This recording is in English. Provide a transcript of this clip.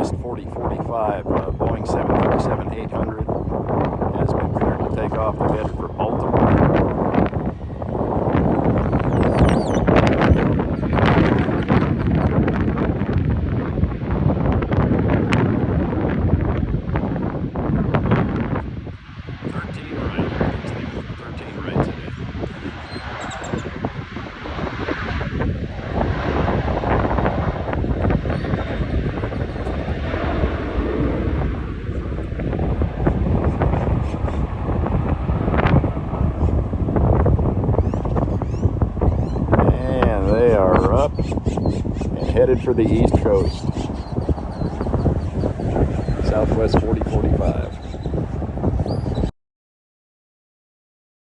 Southwest 4045 Boeing 737-800 has been cleared to take off. They're headed for Baltimore. They are up and headed for the East Coast. Southwest 4045.